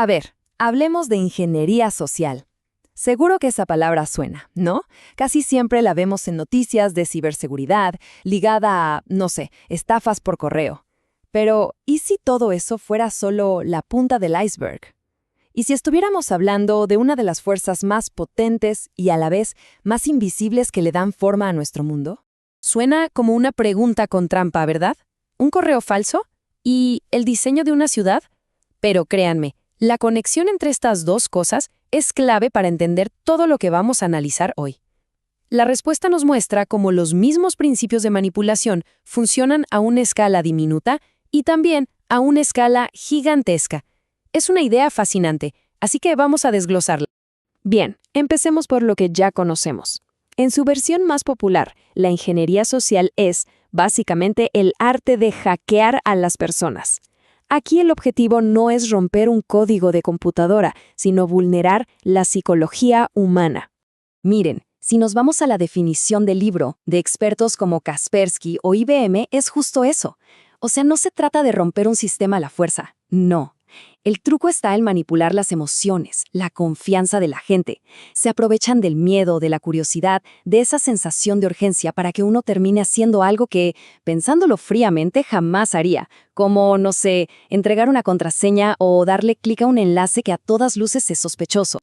A ver, hablemos de ingeniería social. Seguro que esa palabra suena, ¿no? Casi siempre la vemos en noticias de ciberseguridad, ligada a, no sé, estafas por correo. Pero, ¿y si todo eso fuera solo la punta del iceberg? ¿Y si estuviéramos hablando de una de las fuerzas más potentes y a la vez más invisibles que le dan forma a nuestro mundo? Suena como una pregunta con trampa, ¿verdad? ¿Un correo falso? ¿Y el diseño de una ciudad? Pero créanme, la conexión entre estas dos cosas es clave para entender todo lo que vamos a analizar hoy. La respuesta nos muestra cómo los mismos principios de manipulación funcionan a una escala diminuta y también a una escala gigantesca. Es una idea fascinante, así que vamos a desglosarla. Bien, empecemos por lo que ya conocemos. En su versión más popular, la ingeniería social es, básicamente, el arte de hackear a las personas. Aquí el objetivo no es romper un código de computadora, sino vulnerar la psicología humana. Miren, si nos vamos a la definición del libro, de expertos como Kaspersky o IBM, es justo eso. O sea, no se trata de romper un sistema a la fuerza, no. El truco está en manipular las emociones, la confianza de la gente. Se aprovechan del miedo, de la curiosidad, de esa sensación de urgencia para que uno termine haciendo algo que, pensándolo fríamente, jamás haría, como, no sé, entregar una contraseña o darle clic a un enlace que a todas luces es sospechoso.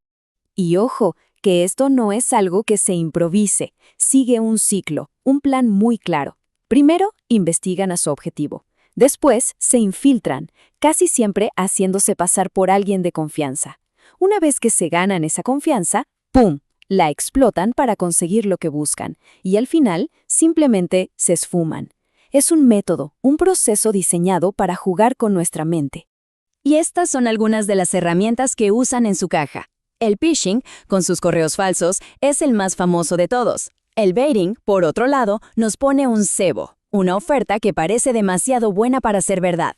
Y ojo, que esto no es algo que se improvise, sigue un ciclo, un plan muy claro. Primero, investigan a su objetivo. Después, se infiltran, casi siempre haciéndose pasar por alguien de confianza. Una vez que se ganan esa confianza, ¡pum!, la explotan para conseguir lo que buscan, y al final, simplemente se esfuman. Es un método, un proceso diseñado para jugar con nuestra mente. Y estas son algunas de las herramientas que usan en su caja. El phishing, con sus correos falsos, es el más famoso de todos. El baiting, por otro lado, nos pone un cebo, una oferta que parece demasiado buena para ser verdad.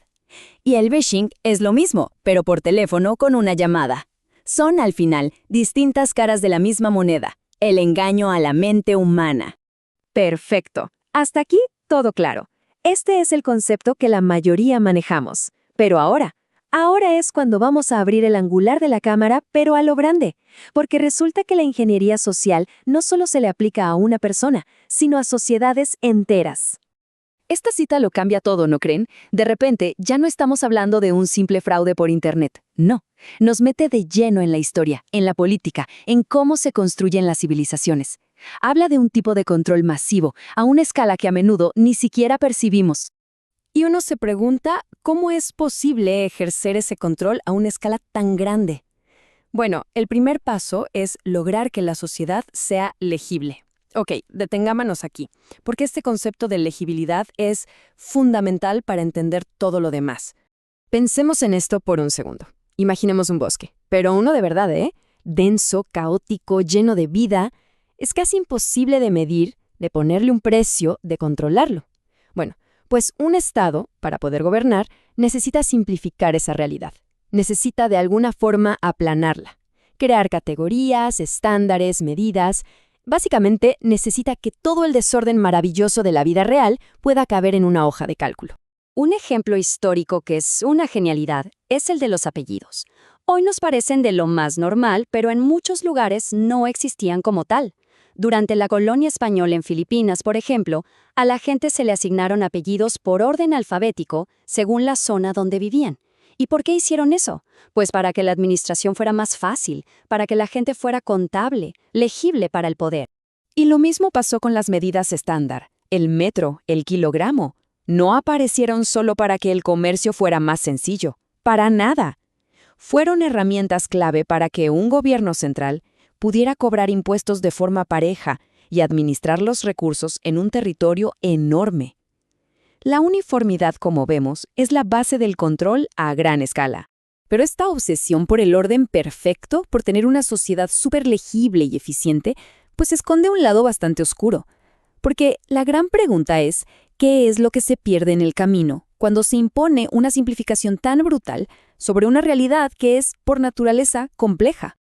Y el phishing es lo mismo, pero por teléfono con una llamada. Son, al final, distintas caras de la misma moneda, el engaño a la mente humana. Perfecto. Hasta aquí, todo claro. Este es el concepto que la mayoría manejamos. Pero ahora es cuando vamos a abrir el angular de la cámara, pero a lo grande. Porque resulta que la ingeniería social no solo se le aplica a una persona, sino a sociedades enteras. Esta cita lo cambia todo, ¿no creen? De repente, ya no estamos hablando de un simple fraude por Internet. No, nos mete de lleno en la historia, en la política, en cómo se construyen las civilizaciones. Habla de un tipo de control masivo, a una escala que a menudo ni siquiera percibimos. Y uno se pregunta, ¿cómo es posible ejercer ese control a una escala tan grande? Bueno, el primer paso es lograr que la sociedad sea legible. Ok, detengámonos aquí, porque este concepto de legibilidad es fundamental para entender todo lo demás. Pensemos en esto por un segundo. Imaginemos un bosque, pero uno de verdad, denso, caótico, lleno de vida. Es casi imposible de medir, de ponerle un precio, de controlarlo. Bueno, pues un Estado, para poder gobernar, necesita simplificar esa realidad. Necesita de alguna forma aplanarla. Crear categorías, estándares, medidas. Básicamente, necesita que todo el desorden maravilloso de la vida real pueda caber en una hoja de cálculo. Un ejemplo histórico que es una genialidad es el de los apellidos. Hoy nos parecen de lo más normal, pero en muchos lugares no existían como tal. Durante la colonia española en Filipinas, por ejemplo, a la gente se le asignaron apellidos por orden alfabético según la zona donde vivían. ¿Y por qué hicieron eso? Pues para que la administración fuera más fácil, para que la gente fuera contable, legible para el poder. Y lo mismo pasó con las medidas estándar. El metro, el kilogramo, no aparecieron solo para que el comercio fuera más sencillo. Para nada. Fueron herramientas clave para que un gobierno central pudiera cobrar impuestos de forma pareja y administrar los recursos en un territorio enorme. La uniformidad, como vemos, es la base del control a gran escala. Pero esta obsesión por el orden perfecto, por tener una sociedad súper legible y eficiente, pues esconde un lado bastante oscuro. Porque la gran pregunta es, ¿qué es lo que se pierde en el camino cuando se impone una simplificación tan brutal sobre una realidad que es, por naturaleza, compleja?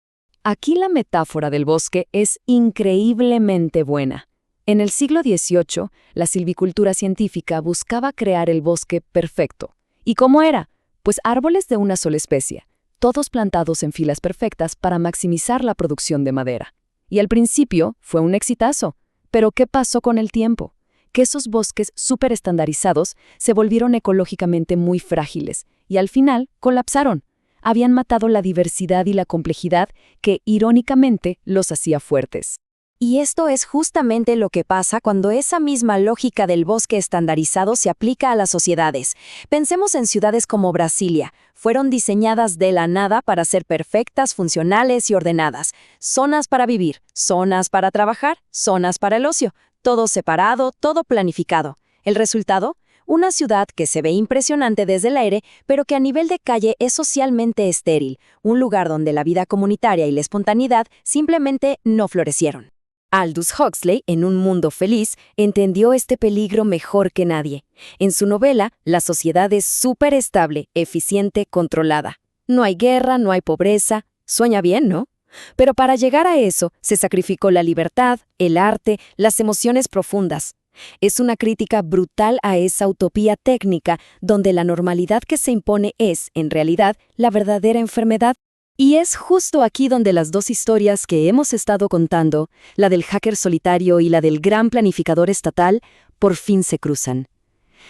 Aquí la metáfora del bosque es increíblemente buena. En el siglo XVIII, la silvicultura científica buscaba crear el bosque perfecto. ¿Y cómo era? Pues árboles de una sola especie, todos plantados en filas perfectas para maximizar la producción de madera. Y al principio fue un exitazo. Pero ¿qué pasó con el tiempo? Que esos bosques súper estandarizados se volvieron ecológicamente muy frágiles y al final colapsaron. Habían matado la diversidad y la complejidad que, irónicamente, los hacía fuertes. Y esto es justamente lo que pasa cuando esa misma lógica del bosque estandarizado se aplica a las sociedades. Pensemos en ciudades como Brasilia. Fueron diseñadas de la nada para ser perfectas, funcionales y ordenadas. Zonas para vivir, zonas para trabajar, zonas para el ocio. Todo separado, todo planificado. ¿El resultado? Una ciudad que se ve impresionante desde el aire, pero que a nivel de calle es socialmente estéril. Un lugar donde la vida comunitaria y la espontaneidad simplemente no florecieron. Aldous Huxley, en Un mundo feliz, entendió este peligro mejor que nadie. En su novela, la sociedad es súper estable, eficiente, controlada. No hay guerra, no hay pobreza. Sueña bien, ¿no? Pero para llegar a eso, se sacrificó la libertad, el arte, las emociones profundas. Es una crítica brutal a esa utopía técnica, donde la normalidad que se impone es, en realidad, la verdadera enfermedad. Y es justo aquí donde las dos historias que hemos estado contando, la del hacker solitario y la del gran planificador estatal, por fin se cruzan.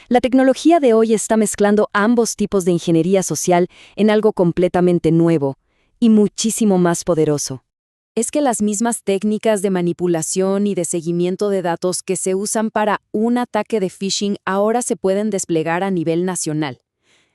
La tecnología de hoy está mezclando ambos tipos de ingeniería social en algo completamente nuevo y muchísimo más poderoso. Es que las mismas técnicas de manipulación y de seguimiento de datos que se usan para un ataque de phishing ahora se pueden desplegar a nivel nacional.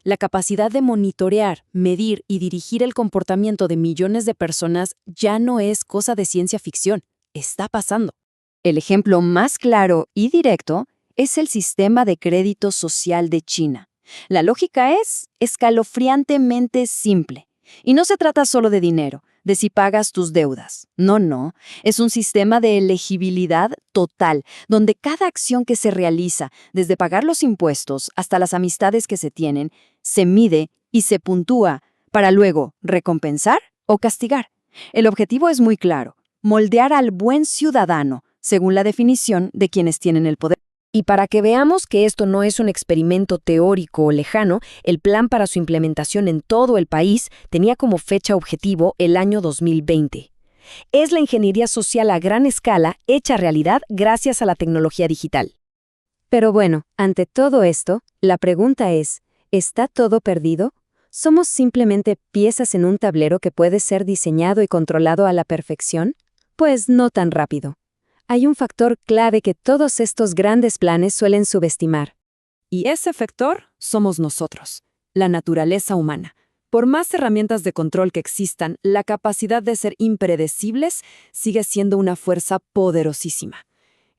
La capacidad de monitorear, medir y dirigir el comportamiento de millones de personas ya no es cosa de ciencia ficción, está pasando. El ejemplo más claro y directo es el sistema de crédito social de China. La lógica es escalofriantemente simple. Y no se trata solo de dinero, de si pagas tus deudas. No, es un sistema de elegibilidad total, donde cada acción que se realiza, desde pagar los impuestos hasta las amistades que se tienen, se mide y se puntúa para luego recompensar o castigar. El objetivo es muy claro, moldear al buen ciudadano, según la definición de quienes tienen el poder. Y para que veamos que esto no es un experimento teórico o lejano, el plan para su implementación en todo el país tenía como fecha objetivo el año 2020. Es la ingeniería social a gran escala hecha realidad gracias a la tecnología digital. Pero bueno, ante todo esto, la pregunta es, ¿está todo perdido? ¿Somos simplemente piezas en un tablero que puede ser diseñado y controlado a la perfección? Pues no tan rápido. Hay un factor clave que todos estos grandes planes suelen subestimar. Y ese factor somos nosotros, la naturaleza humana. Por más herramientas de control que existan, la capacidad de ser impredecibles sigue siendo una fuerza poderosísima.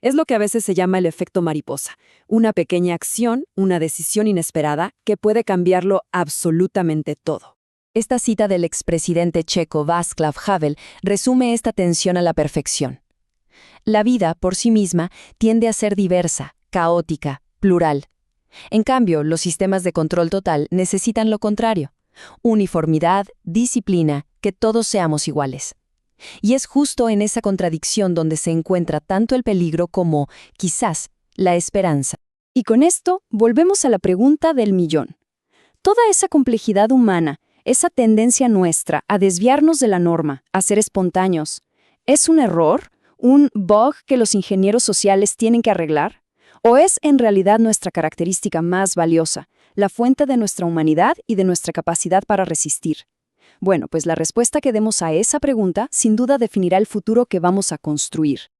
Es lo que a veces se llama el efecto mariposa, una pequeña acción, una decisión inesperada que puede cambiarlo absolutamente todo. Esta cita del expresidente checo Václav Havel resume esta tensión a la perfección. La vida, por sí misma, tiende a ser diversa, caótica, plural. En cambio, los sistemas de control total necesitan lo contrario: uniformidad, disciplina, que todos seamos iguales. Y es justo en esa contradicción donde se encuentra tanto el peligro como, quizás, la esperanza. Y con esto, volvemos a la pregunta del millón. Toda esa complejidad humana, esa tendencia nuestra a desviarnos de la norma, a ser espontáneos, ¿es un error? ¿Un bug que los ingenieros sociales tienen que arreglar? ¿O es en realidad nuestra característica más valiosa, la fuente de nuestra humanidad y de nuestra capacidad para resistir? Bueno, pues la respuesta que demos a esa pregunta sin duda definirá el futuro que vamos a construir.